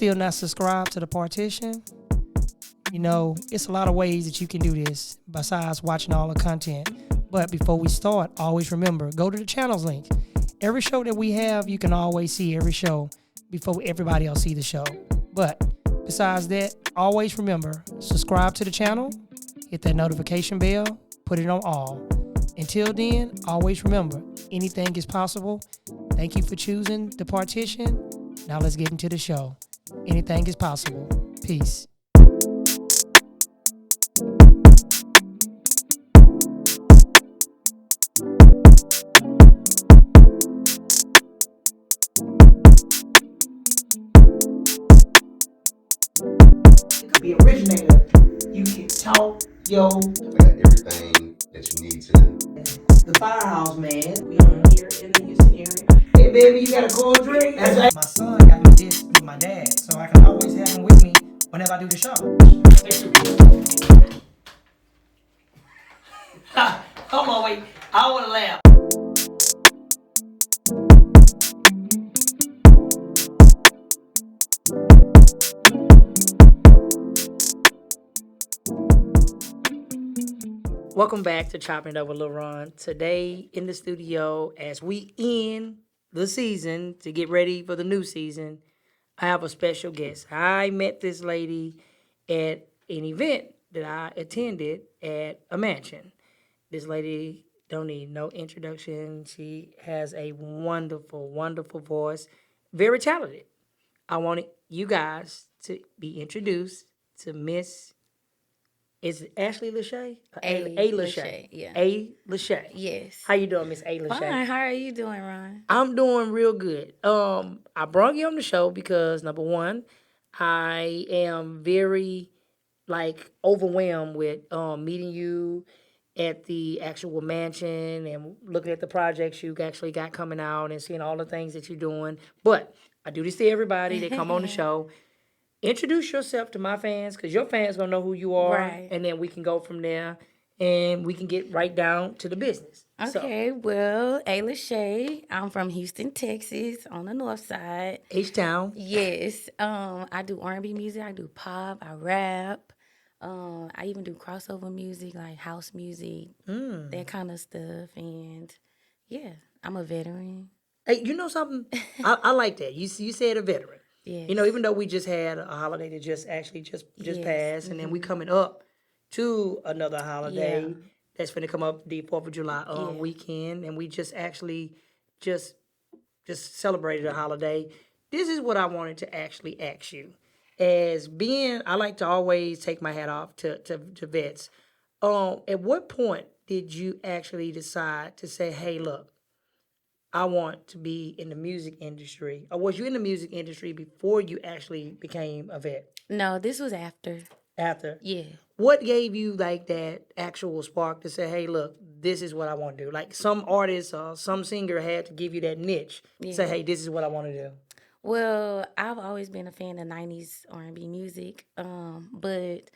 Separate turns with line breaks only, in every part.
still not subscribed to the partition, you know, it's a lot of ways that you can do this besides watching all the content. But before we start, always remember, go to the channels link. Every show that we have, you can always see every show before everybody else see the show. But besides that, always remember, subscribe to the channel, hit that notification bell, put it on all. Until then, always remember, anything is possible. Thank you for choosing the partition. Now let's get into the show. Anything is possible. Peace. Be originator. You can talk, yo.
I got everything that you need to.
The firehouse, man.
We are here in the Houston area.
Hey, baby, you got a cold drink? That's right. My son got me this with my dad, so I can always have him with me whenever I do the show. Hold on, wait. I want to laugh. Welcome back to Chopping It Up with Lil Ron. Today in the studio, as we end the season to get ready for the new season, I have a special guest. I met this lady at an event that I attended at a mansion. This lady don't need no introduction. She has a wonderful, wonderful voice, very talented. I wanted you guys to be introduced to Miss. Is it Ashley Lachey?
A. Lachey, yeah.
A. Lachey.
Yes.
How you doing, Miss A. Lachey?
Fine. How are you doing, Ron?
I'm doing real good. I brought you on the show because number one, I am very overwhelmed with meeting you at the actual mansion and looking at the projects you actually got coming out and seeing all the things that you're doing. But I do this to everybody that come on the show. Introduce yourself to my fans, because your fans gonna know who you are,
Right.
and then we can go from there, and we can get right down to the business.
Okay, well, A. Lachey. I'm from Houston, Texas, on the north side.
H-Town.
Yes. I do R&B music. I do pop. I rap. I even do crossover music, like house music, that kind of stuff. And yeah, I'm a veteran.
Hey, you know something? I like that. You said a veteran.
Yes.
You know, even though we just had a holiday that just
Yes.
passed, and then we coming up to another holiday
Yeah.
that's going to come up the 4th of July
Yeah.
weekend, and we just actually just celebrated a holiday. This is what I wanted to actually ask you. As being, I like to always take my hat off to vets. At what point did you actually decide to say, hey, look, I want to be in the music industry? Or was you in the music industry before you actually became a vet?
No, this was after.
After?
Yeah.
What gave you that actual spark to say, hey, look, this is what I want to do? Like some artist or some singer had to give you that niche.
Yeah.
Say, hey, this is what I want to do.
Well, I've always been a fan of 90s R&B music, but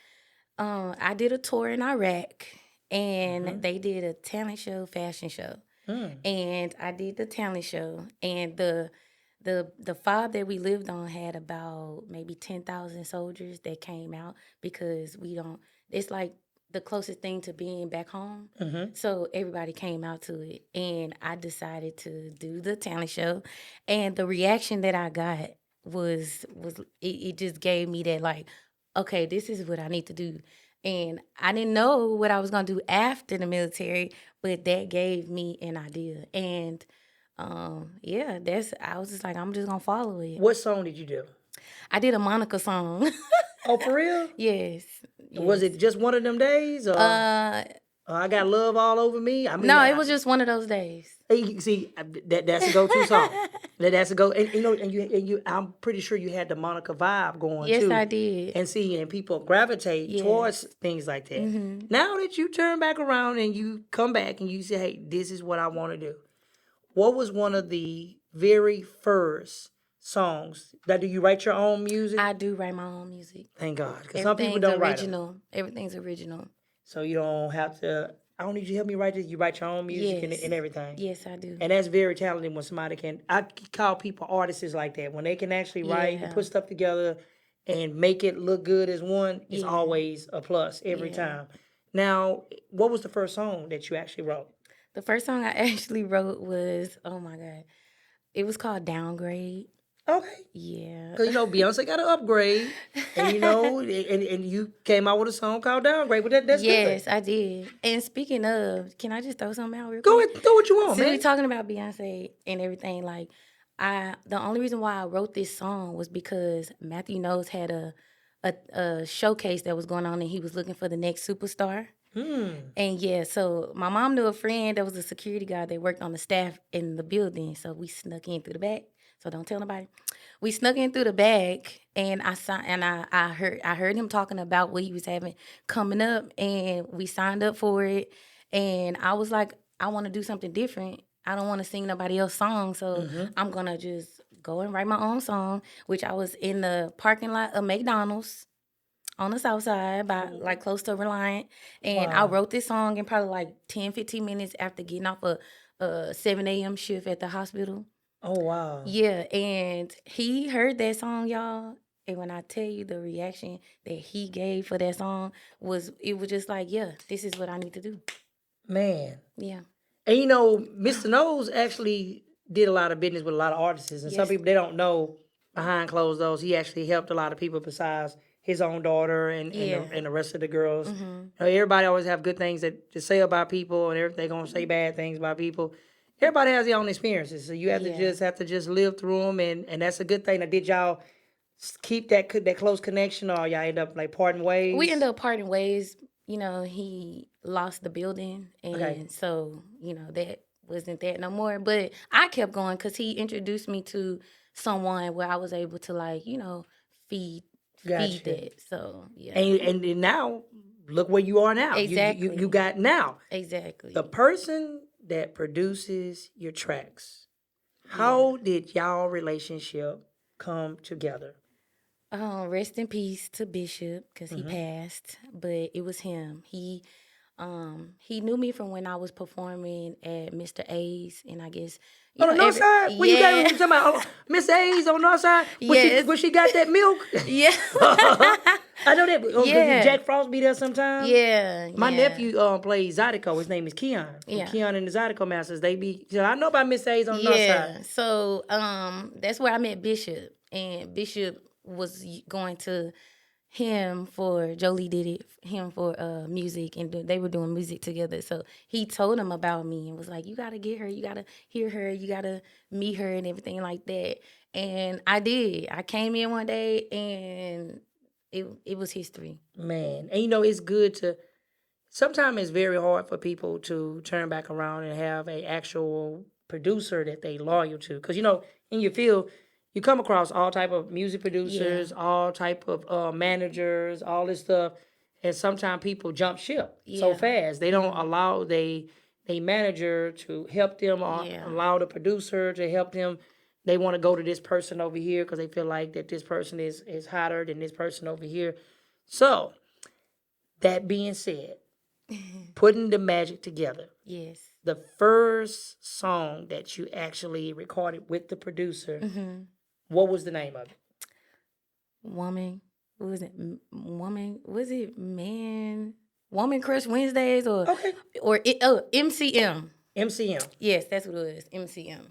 I did a tour in Iraq, and they did a talent show, fashion show. And I did the talent show, and the fob that we lived on had about maybe 10,000 soldiers that came out, because it's like the closest thing to being back home. So everybody came out to it, and I decided to do the talent show, and the reaction that I got was it just gave me that, okay, this is what I need to do. And I didn't know what I was going to do after the military, but that gave me an idea. And yeah, I was just like, I'm just going to follow it.
What song did you do?
I did a Monica song.
Oh, for real?
Yes.
Was it just one of them days? Or I Got Love All Over Me? I mean,
No, it was just one of those days.
Hey, see, that's a go-to song. That's a go. And you, I'm pretty sure you had the Monica vibe going
Yes,
too.
I did.
And people gravitate
Yes.
towards things like that. Now that you turn back around and you come back and you say, hey, this is what I want to do. What was one of the very first songs? Do you write your own music?
I do write my own music.
Thank God, because some people don't write them.
Everything's original.
So you don't have to I don't need you to help me write this. You write your own music
Yes.
and everything.
Yes, I do.
And that's very talented when somebody can. I call people artists like that. When they can actually write and put stuff together and make it look good as one, it's always a plus every time. Now, what was the first song that you actually wrote?
The first song I actually wrote was, oh my God, it was called Downgrade.
Okay.
Yeah.
Because, Beyonce got an upgrade. And, and you came out with a song called Downgrade. But that's good.
Yes, I did. And speaking of, can I just throw something out real
Go
quick?
ahead, throw what you want,
Since
man.
we talking about Beyonce and everything, like the only reason why I wrote this song was because Matthew Knowles had a showcase that was going on, and he was looking for the next superstar. And so my mom knew a friend that was a security guard that worked on the staff in the building. So we snuck in through the back. So don't tell nobody. We snuck in through the back, and I heard him talking about what he was having coming up, and we signed up for it. And I was like, I want to do something different. I don't want to sing nobody else's song, so I'm gonna just go and write my own song. Which I was in the parking lot of McDonald's on the south side, by like close to Reliant. And I wrote this song in probably like 10, 15 minutes after getting off a 7 a.m. shift at the hospital.
Oh, wow.
Yeah, and he heard that song, y'all. And when I tell you the reaction that he gave for that song it was just like, yeah, this is what I need to do.
Man.
Yeah.
And Mr. Knowles actually did a lot of business with a lot of artists. And some people, they don't know behind closed doors, he actually helped a lot of people besides his own daughter and the rest of the girls. Everybody always have good things to say about people, and they're going to say bad things about people. Everybody has their own experiences, so you have to just live through them, and that's a good thing. Now, did y'all keep that close connection, or y'all end up like parting ways?
We ended up parting ways. He lost the building, and so that wasn't that no more. But I kept going because he introduced me to someone where I was able to feed that. So yeah,
and now look where you are now.
Exactly.
You got now
exactly.
the person that produces your tracks. How did y'all relationship come together?
Rest in peace to Bishop because he passed, but it was him. He knew me from when I was performing at Mr. A's, and I guess
on the north side? When you talking about Miss A's on the north side? When she got that milk?
Yeah.
I know that. Jack Frost be there sometimes.
Yeah.
My nephew plays Zydeco. His name is Keon.
Yeah.
Keon and the Zydeco Masters. They be. So I know about Miss A's on the north side.
So that's where I met Bishop, and Bishop was going to him for Jolie did it him for music, and they were doing music together. So he told him about me and was like, you gotta get her, you gotta hear her, you gotta meet her and everything like that. And I did. I came in one day and it was history.
Man, and it's good to. Sometimes it's very hard for people to turn back around and have a actual producer that they loyal to, because in your field. You come across all type of music producers, all type of managers, all this stuff, and sometimes people jump ship so fast. They don't allow they manager to help them, or allow the producer to help them. They want to go to this person over here because they feel like that this person is hotter than this person over here. So, that being said, putting the magic together.
Yes.
The first song that you actually recorded with the producer. What was the name of it?
Woman. What was it? Woman. Was it Woman Crush Wednesdays or MCM?
MCM.
Yes, that's what it was. MCM.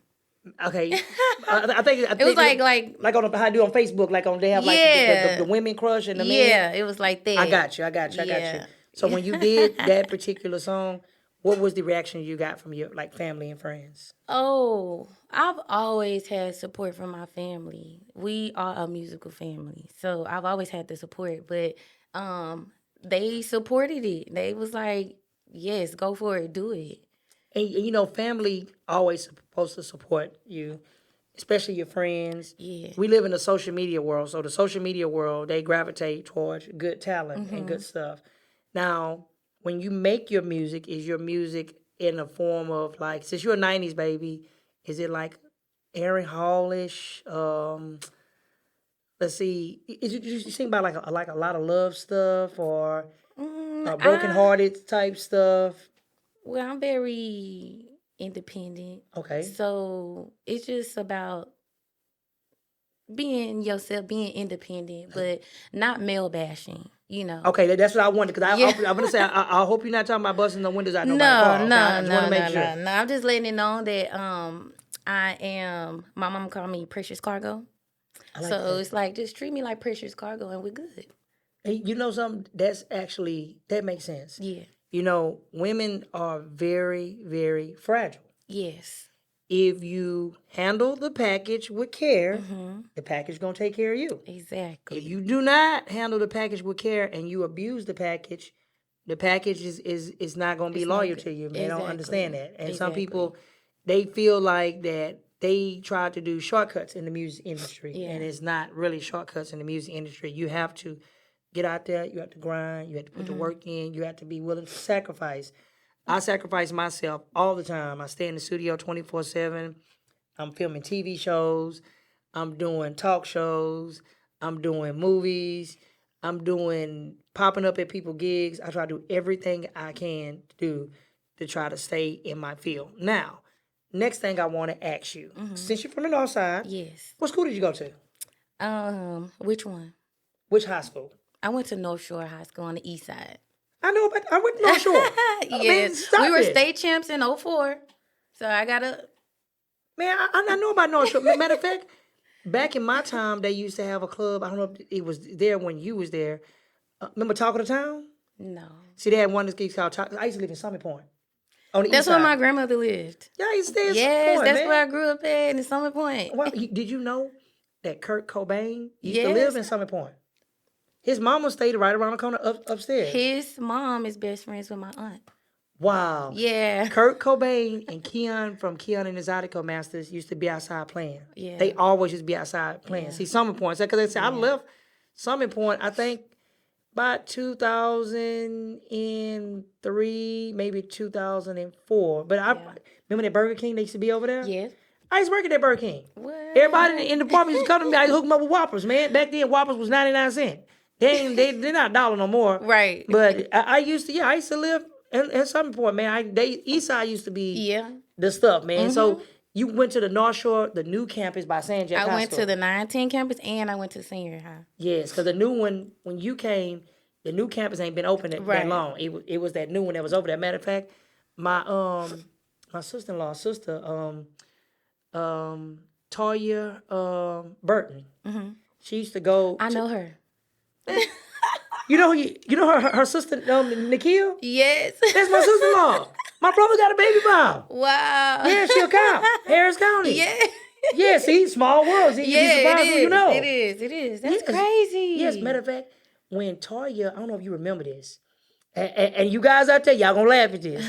Okay. I think
it was like
on how do on Facebook, like on they have like the women crush and the men.
Yeah, it was like that.
I got you. So when you did that particular song, what was the reaction you got from your family and friends?
Oh, I've always had support from my family. We are a musical family, so I've always had the support. But they supported it. They was like, "Yes, go for it, do it."
And family always supposed to support you, especially your friends.
Yeah.
We live in a social media world, so the social media world, they gravitate towards good talent and good stuff. Now, when you make your music, is your music in a form of since you're a 90s baby, is it like Aaron Hall-ish? Let's see, you sing about like a lot of love stuff or brokenhearted type stuff?
Well, I'm very independent.
Okay.
So it's just about being yourself, being independent, but not male bashing, you know.
Okay, that's what I wanted because
Yeah.
I'm gonna say I hope you're not talking about busting the windows out nobody's
No,
car. Okay? I
no,
just want to
no,
make
no,
sure.
no, no. I'm just letting it know that I am. My mom called me precious cargo,
I like
so
that.
it's like just treat me like precious cargo, and we're good.
Hey, you know something? That's actually that makes sense.
Yeah.
You know, women are very, very fragile.
Yes.
If you handle the package with care,
Mm-hmm.
the package gonna take care of you.
Exactly.
If you do not handle the package with care and you abuse the package is not gonna be
It's no
loyal
good.
to you. Man, I don't
Exactly.
understand that. And some
Exactly.
people they feel like that they try to do shortcuts in the music industry,
Yeah.
and it's not really shortcuts in the music industry. You have to get out there, you have to grind, you have to put the work in, you have to be willing to sacrifice. I sacrifice myself all the time. I stay in the studio 24/7. I'm filming TV shows. I'm doing talk shows. I'm doing movies. I'm doing popping up at people gigs. I try to do everything I can to do to try to stay in my field. Now, next thing I want to ask you, since you're from the north side,
Yes.
what school did you go to?
Which one?
Which high school?
I went to North Shore High School on the east side.
I went to North Shore.
Yes.
Man, stop
We were
it.
state champs in 04. So I gotta.
Man, I know about North Shore. Matter of fact, back in my time, they used to have a club. I don't know if it was there when you was there. Remember Talk of the Town?
No.
See, they had one of these called Talk. I used to live in Summit Point. On the
That's
east
where
side.
my grandmother lived.
Yeah, I used to stay in
Yes,
Summit Point,
that's
man.
where I grew up at in Summit Point.
Well, did you know that Kurt Cobain used to
Yes.
live in Summit Point? His mama stayed right around the corner upstairs.
His mom is best friends with my aunt.
Wow.
Yeah.
Kurt Cobain and Keon from Keon and the Zydeco Masters used to be outside playing.
Yeah.
They always used to be outside playing.
Yeah.
See, Summit Point. Because they said, I left Summit Point, I think, about 2003, maybe 2004. But I remember that Burger King, they used to be over there?
Yes.
I used to work at that Burger King.
What?
Everybody in the department used to come to me. I hook them up with Whoppers, man. Back then, Whoppers was 99 cents. They're not $1 no more.
Right.
But I used to live in Summit Point, man. East Side used to be the stuff, man. So you went to the North Shore, the new campus by San Jack High
I went
School.
to the 910 campus and I went to senior high.
Yes, because the new one, when you came, the new campus ain't been open that long. It was that new one that was over there. Matter of fact, my sister-in-law, Toya Burton. She used to go.
I know her.
You know her sister Nikhil?
Yes.
That's my sister-in-law. My brother got a baby bomb.
Wow.
Yeah, she a cop. Harris County.
Yeah.
Yeah, see, small world. See,
Yeah,
you surprised who you know.
It is. That's
Yes.
crazy.
Yes, matter of fact, when Toya, I don't know if you remember this, and you guys out there, y'all gonna laugh at this.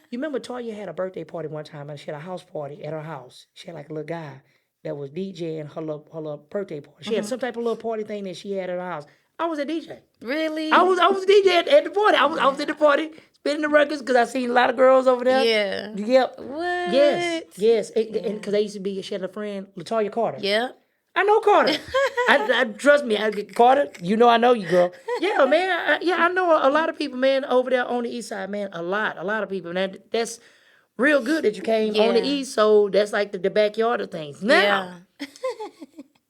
You remember Toya had a birthday party one time, and she had a house party at her house. She had like a little guy that was DJing her little birthday party. She had some type of little party thing that she had at her house. I was a DJ.
Really?
I was a DJ at the party. I was at the party spinning the records because I seen a lot of girls over there.
Yeah.
Yep.
What?
Yes. And because I used to be, she had a friend, Latoya Carter.
Yeah.
I know Carter. I trust me, Carter. You know I know you, girl. Yeah, man. I know a lot of people, man, over there on the east side, man. A lot of people. And that's real good that you came on the east. So that's like the backyard of things. Now,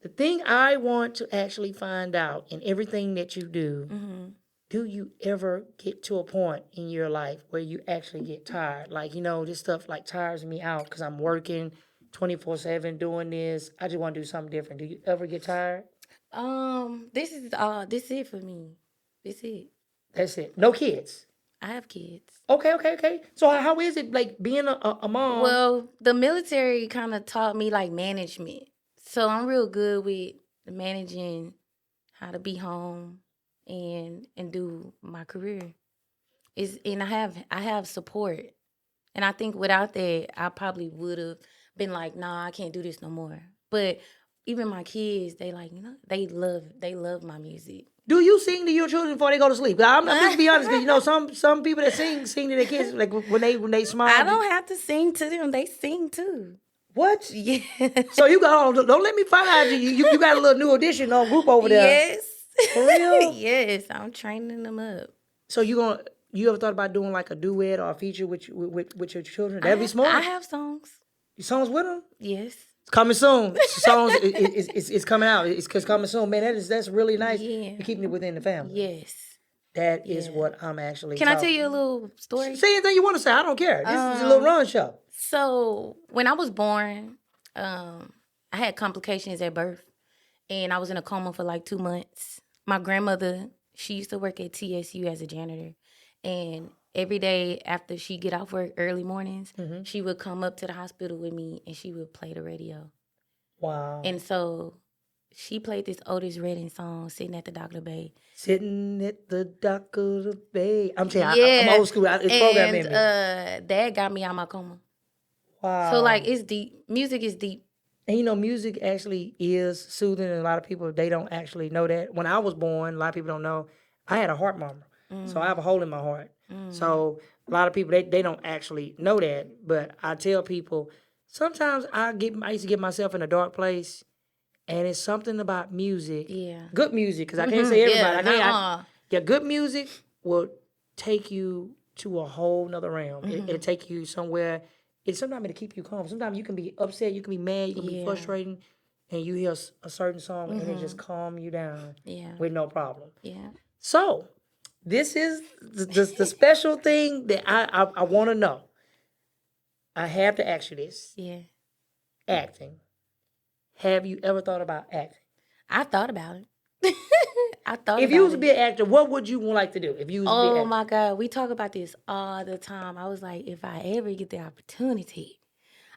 the thing I want to actually find out in everything that you do, do you ever get to a point in your life where you actually get tired? Like, this stuff like tires me out because I'm working 24/7 doing this. I just want to do something different. Do you ever get tired?
This is it for me. This it.
That's it. No kids.
I have kids.
Okay. So how is it like being a mom?
Well, the military kind of taught me like management. So I'm real good with managing how to be home and do my career. And I have support. And I think without that, I probably would have been like, nah, I can't do this no more. But even my kids, they like, they love my music.
Do you sing to your children before they go to sleep? I'm just be honest, because some people that sing to their kids like when they smile.
I don't have to sing to them; they sing too.
What?
Yeah.
So you got don't let me find out you got a little new audition group over there.
Yes.
For real?
Yes, I'm training them up.
So you gonna you ever thought about doing like a duet or a feature with your children? That'd be smart.
I have songs.
Your songs with them?
Yes.
It's coming soon. Songs it's coming out. It's coming soon, man. That's really nice.
Yeah.
You're keeping it within the family.
Yes.
That is what I'm actually.
Can I tell you a little story?
Say anything you want to say. I don't care. This is a little run show.
So when I was born, I had complications at birth, and I was in a coma for like 2 months. My grandmother, she used to work at TSU as a janitor, and every day after she get off work early mornings, she would come up to the hospital with me, and she would play the radio.
Wow.
And so she played this Otis Redding song, "Sitting at the Dock of the Bay."
Sitting at the dock of the bay. I'm telling you, I'm old school. It's programming me.
That got me out of my coma.
Wow.
So like it's deep. Music is deep.
And you know, music actually is soothing, and a lot of people, they don't actually know that. When I was born, a lot of people don't know, I had a heart murmur. So I have a hole in my heart. So a lot of people, they don't actually know that. But I tell people, sometimes I used to get myself in a dark place, and it's something about music.
Yeah.
Good music, because I can't say everybody.
Yeah,
Good music will take you to a whole nother realm. It'll take you somewhere. Sometimes it'll keep you calm. Sometimes you can be upset, you can be mad, you can be frustrated, and you hear a certain song and it just calm you down with no problem.
Yeah.
So, this is the special thing that I want to know. I have to ask you this.
Yeah.
Acting. Have you ever thought about acting?
I thought about it.
If you was to be an actor, what would you like to do? If you was to be an actor?
Oh my God, we talk about this all the time. I was like, if I ever get the opportunity,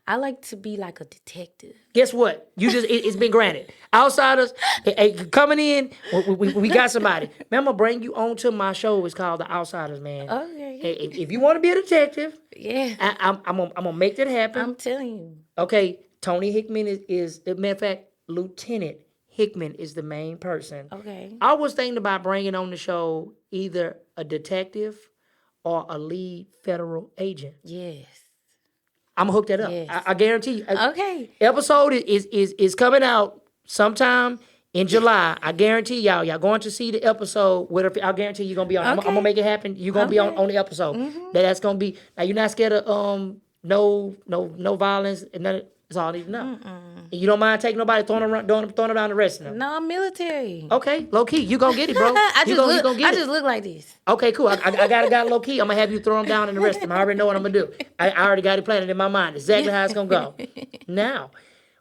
I like to be like a detective.
Guess what? You just it's been granted. Outsiders, hey, coming in, we got somebody. Man, I'm gonna bring you on to my show. It's called The Outsiders, man.
Okay.
Hey, if you want to be a detective,
Yeah.
I'm gonna make that happen.
I'm telling you.
Okay, Tony Hickman is matter of fact, Lieutenant Hickman is the main person.
Okay.
I was thinking about bringing on the show either a detective or a lead federal agent.
Yes.
I'm gonna hook that up.
Yes.
I guarantee you.
Okay.
Episode is coming out sometime in July. I guarantee y'all going to see the episode. I guarantee you're gonna be on. I'm gonna make it happen. You're gonna be on the episode. That's gonna be. Now you're not scared of no violence and none. That's all I need to know. You don't mind taking nobody throwing around the rest of them.
No, I'm military.
Okay, low key, you gonna get it, bro.
I
I
just look like this.
Okay, cool. I got a guy low key. I'm gonna have you throw him down and the rest of them. I already know what I'm gonna do. I already got it planned in my mind exactly how it's gonna go. Now,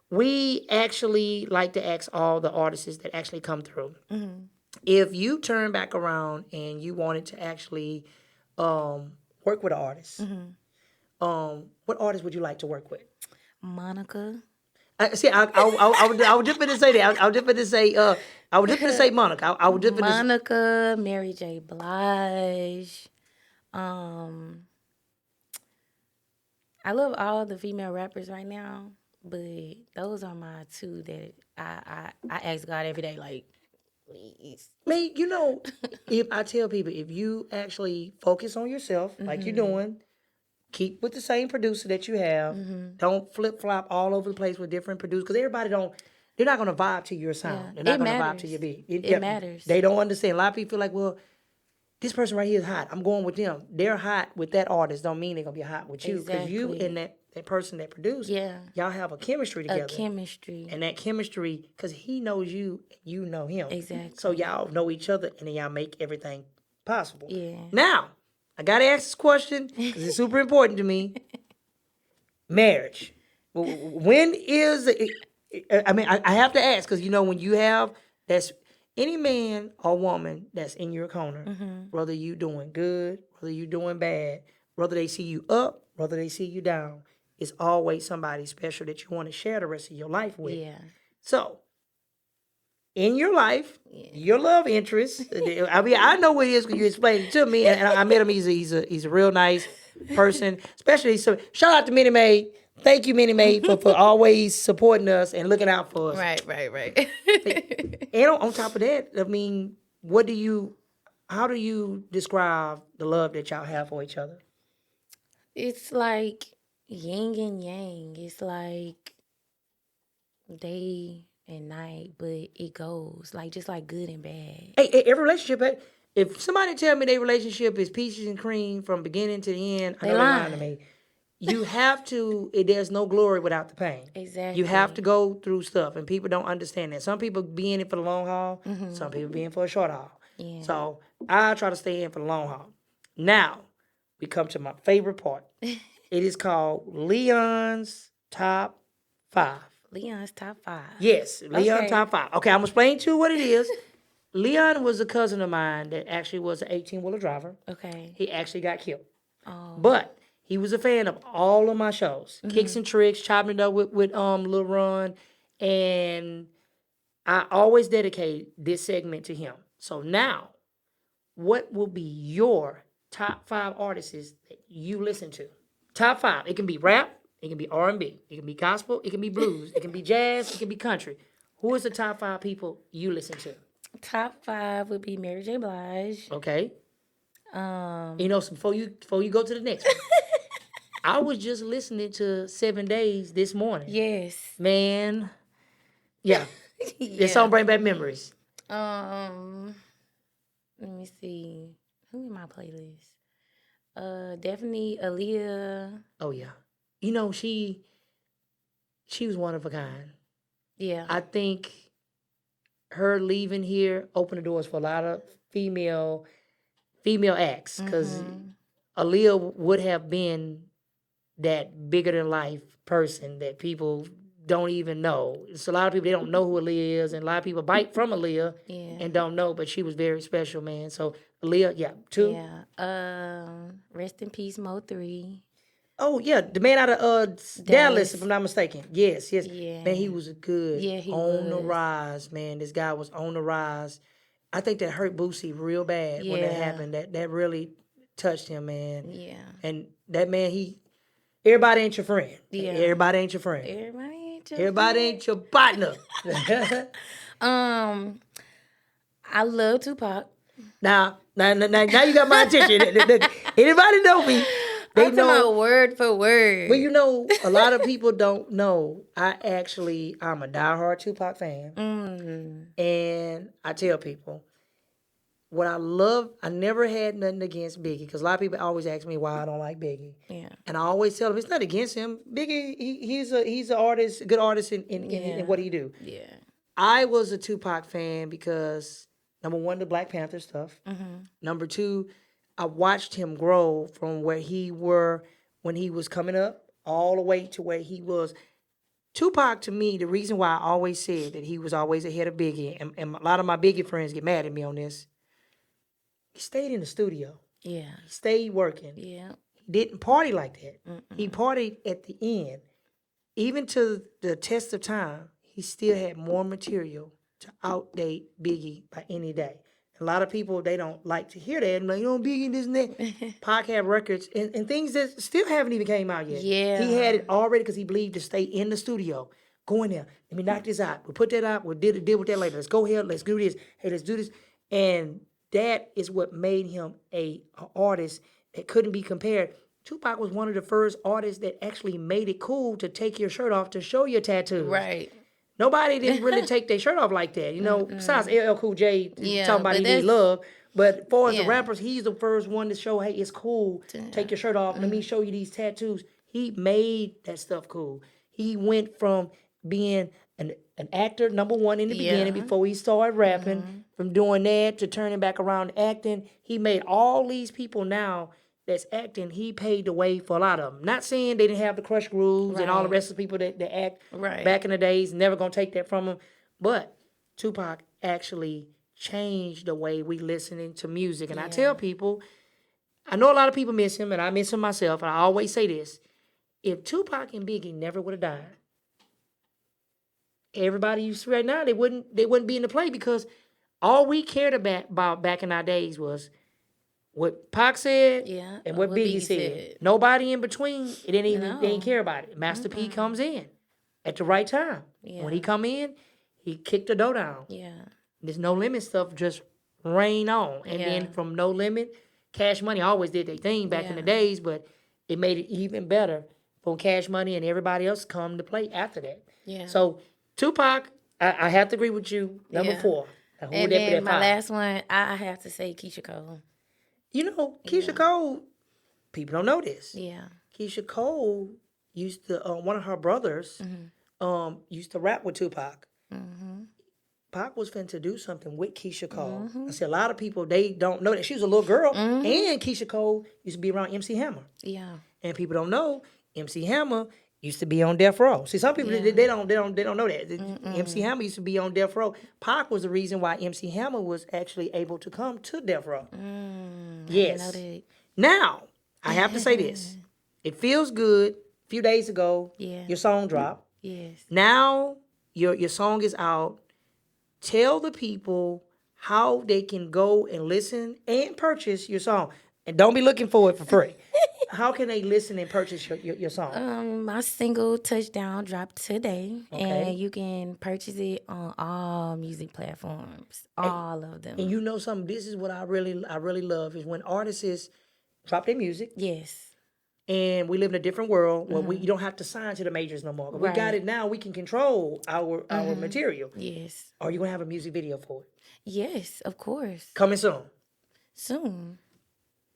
we actually like to ask all the artists that actually come through. If you turn back around and you wanted to actually work with an artist, what artist would you like to work with?
Monica.
See, I was just gonna say that. I was just gonna say. I was just gonna say Monica. I was just gonna
Monica, Mary J. Blige. I love all the female rappers right now, but those are my two that I ask God every day, like, please.
Man, you know, if I tell people, if you actually focus on yourself, like you're doing, keep with the same producer that you have. Don't flip-flop all over the place with different producers, because they're not going to vibe to your sound.
Yeah.
They're not
It
going to vibe
matters.
to your beat.
It matters.
They don't understand. A lot of people feel like, well, this person right here is hot. I'm going with them. They're hot with that artist. Don't mean they're going to be hot with you. Because you and that person that produced, y'all have a chemistry together. And that chemistry, because he knows you, you know him.
Exactly.
So y'all know each other, and then y'all make everything possible.
Yeah.
Now, I got to ask this question because it's super important to me. Marriage. When is I have to ask, because, you know, when you have, that's any man or woman that's in your corner, whether you doing good, whether you doing bad, whether they see you up, whether they see you down, it's always somebody special that you want to share the rest of your life with.
Yeah.
So, in your life, your love interest. I mean, I know what it is because you explained it to me, and I met him. He's a real nice person. Especially, so shout out to Minnie Mae. Thank you, Minnie Mae, for always supporting us and looking out for us.
Right.
And on top of that, I mean, how do you describe the love that y'all have for each other?
It's like yin and yang. It's like day and night, but it goes like just like good and bad.
Hey, every relationship, If somebody tell me their relationship is peaches and cream from beginning to the end, I know
They
they're lying
lying.
to me. You have to. There's no glory without the pain.
Exactly.
You have to go through stuff, and people don't understand that. Some people be in it for the long haul. Some people be in for a short haul.
Yeah.
So I try to stay in for the long haul. Now we come to my favorite part. It is called Leon's Top 5.
Leon's top 5.
Yes, Leon
Okay.
Top 5. Okay, I'm gonna explain to you what it is. Leon was a cousin of mine that actually was an 18-wheeler driver.
Okay.
He actually got killed.
Oh.
But he was a fan of all of my shows. Kicks and Tricks, chopping it up with Lil Ron. And I always dedicated this segment to him. So now, what will be your top 5 artists that you listen to? Top 5. It can be rap, it can be R&B, it can be gospel, it can be blues, it can be jazz, it can be country. Who is the top 5 people you listen to?
Top 5 would be Mary J. Blige.
Okay. You know, before you go to the next one, I was just listening to 7 Days this morning.
Yes.
Man, yeah.
Yeah.
This song bring back memories.
Let me see. Who in my playlist? Definitely Aaliyah.
Oh yeah. You know, she was one of a kind.
Yeah.
I think her leaving here opened the doors for a lot of female acts, because Aaliyah would have been that bigger than life person that people don't even know. It's a lot of people, they don't know who Aaliyah is, and a lot of people bite from Aaliyah and don't know, but she was very special, man. So Aaliyah, yeah. 2.
Yeah. Rest in peace, Mo 3.
Oh yeah, the man out of Dallas, if I'm not mistaken. Yes.
Yeah.
Man, he was good.
Yeah, he
on the
was.
rise, man. This guy was on the rise. I think that hurt Boosie real bad when that
Yeah.
happened. That really touched him, man.
Yeah.
And that man, everybody ain't your friend.
Yeah.
Everybody ain't your friend.
Everybody
Ain't your partner.
I love Tupac.
Now you got my attention. Anybody know me? They
I'm talking about word for word.
Well, you know, a lot of people don't know. I'm a diehard Tupac fan. And I tell people, what I love, I never had nothing against Biggie, because a lot of people always ask me why I don't like Biggie.
Yeah.
And I always tell them it's not against him. Biggie, he's an artist, a good artist in what he do.
Yeah.
I was a Tupac fan because, number one, the Black Panther stuff. Number 2, I watched him grow from where he were when he was coming up all the way to where he was. Tupac, to me, the reason why I always said that he was always ahead of Biggie, and a lot of my Biggie friends get mad at me on this, he stayed in the studio.
Yeah.
He stayed working.
Yeah.
He didn't party like that. He partied at the end. Even to the test of time, he still had more material to outdate Biggie by any day. A lot of people, they don't like to hear that. I'm like, Biggie, this and that. Pac had records and things that still haven't even came out yet.
Yeah.
He had it already because he believed to stay in the studio. Go in there. Let me knock this out. We'll put that out. We'll deal with that later. Let's go here. Let's do this. Hey, let's do this. And that is what made him an artist that couldn't be compared. Tupac was one of the first artists that actually made it cool to take your shirt off to show your tattoos.
Right.
Nobody didn't really take their shirt off like that. You know, besides LL Cool J talking about he need love. But as far as the rappers, he's the first one to show, hey, it's cool. Take your shirt off. Let me show you these tattoos. He made that stuff cool. He went from being an actor, number one in the beginning before he started rapping, from doing that to turning back around to acting. He made all these people now that's acting, he paved the way for a lot of them. Not saying they didn't have the Crush Grooves and all the rest of the people that act back in the days, never gonna take that from them. But Tupac actually changed the way we listening to music. And I tell people, I know a lot of people miss him, and I miss him myself, and I always say this. If Tupac and Biggie never would have died, everybody you see right now, they wouldn't be in the play, because all we cared about back in our days was what Pac said and what Biggie said. Nobody in between, they didn't care about it. Master P comes in at the right time. Yeah. When he come in, he kicked the door down. Yeah. This No Limit stuff just rained on. And then from No Limit, Cash Money always did their thing back in the days, but it made it even better for Cash Money and everybody else come to play after that. Yeah. So Tupac, I have to agree with you. Number 4. Who would
And
that be
then
that
my
5?
last one, I have to say Keisha Cole.
You know, Keisha Cole, people don't know this.
Yeah.
Keisha Cole used to, one of her brothers used to rap with Tupac. Pac was finna do something with Keisha Cole. I see a lot of people, they don't know that. She was a little girl. And Keisha Cole used to be around MC Hammer.
Yeah.
And people don't know, MC Hammer used to be on Death Row. See, some people, they don't know that. MC Hammer used to be on Death Row. Pac was the reason why MC Hammer was actually able to come to Death Row. Yes.
I didn't know that.
Now, I have to say this. It feels good. A few days ago, your song dropped.
Yes.
Now, your song is out. Tell the people how they can go and listen and purchase your song. And don't be looking for it for free. How can they listen and purchase your song?
My single Touchdown dropped today.
Okay.
And you can purchase it on all music platforms. All of them.
And you know something, this is what I really love is when artists drop their music.
Yes.
And we live in a different world where you don't have to sign to the majors no more. We got it now. We can control our material.
Yes.
Are you going to have a music video for it?
Yes, of course.
Coming soon.
Soon.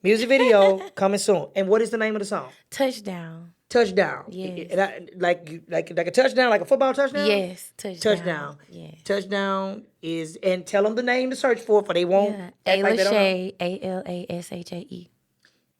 Music video coming soon. And what is the name of the song?
Touchdown.
Touchdown.
Yes.
Like a touchdown, like a football touchdown?
Yes, touchdown.
Touchdown.
Yes.
Touchdown is, and tell them the name to search for they won't act like they don't know.
Alashae.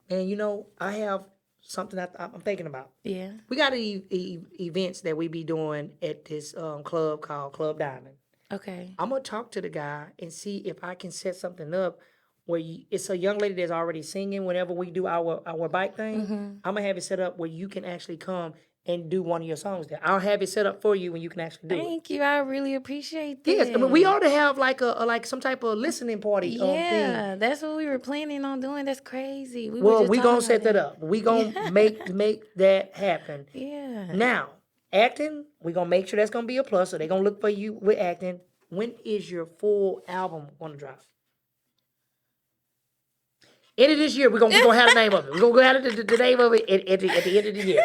And you know, I have something I'm thinking about.
Yeah.
We got events that we be doing at this club called Club Diamond. Okay. I'm going to talk to the guy and see if I can set something up where it's a young lady that's already singing whenever we do our bike thing. I'm going to have it set up where you can actually come and do one of your songs there. I'll have it set up for you when you can actually do it.
Thank you. I really appreciate that.
Yes, I mean, we ought to have like some type of listening party thing.
That's what we were planning on doing. That's crazy.
We're going to set that up. We're going to make that happen.
Yeah.
Now, acting, we're going to make sure that's going to be a plus. So they're going to look for you with acting. When is your full album going to drop? End of this year, we're gonna have the name of it. We're gonna have the name of it at the end of the year.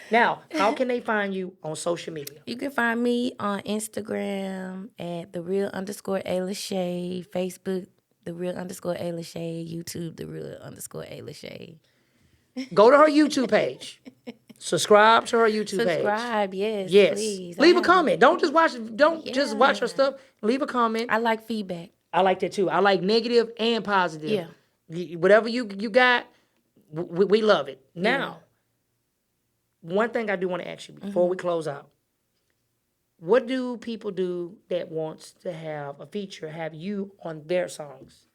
Now, how can they find you on social media?
You can find me on Instagram at @the_real_Ayla_Shay, Facebook @the_real_Ayla_Shay, YouTube @the_real_Ayla_Shay.
Go to her YouTube page. Subscribe to her YouTube page.
Subscribe, yes, please.
Leave a comment. Don't just watch her stuff. Leave a comment.
I like feedback.
I like that too. I like negative and positive.
Yeah.
Whatever you got, we love it. Now, one thing I do want to ask you before we close out. What do people do that wants to have a feature, have you on their songs?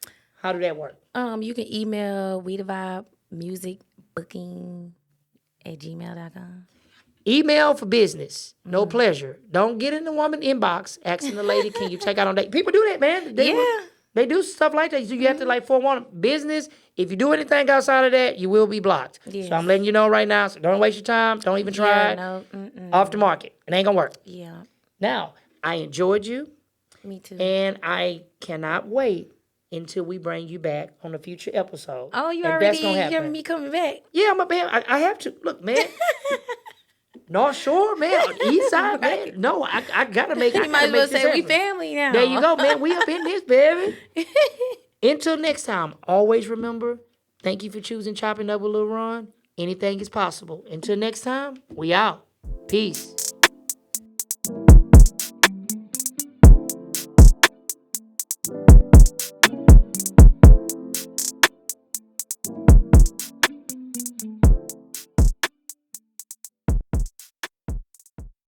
How do that work?
You can email WeTheVibeMusicBooking@gmail.com.
Email for business. No pleasure. Don't get in the woman inbox asking the lady, can you take out on date? People do that, man. They do stuff like that. So you have to forewarn business. If you do anything outside of that, you will be blocked. Yes. So I'm letting you know right now. So don't waste your time. Don't even try it.
No.
Off the market. It ain't going to work.
Yeah.
Now, I enjoyed you.
Me too.
And I cannot wait until we bring you back on a future episode.
Oh, you already having me coming back?
Yeah, I have to. Look, man. North Shore, man. East Side, man. No, I gotta make it.
You might as well say we family now.
There you go, man. We up in this, baby. Until next time, always remember, thank you for choosing Chopping Up with Lil Ron. Anything is possible. Until next time, we out. Peace.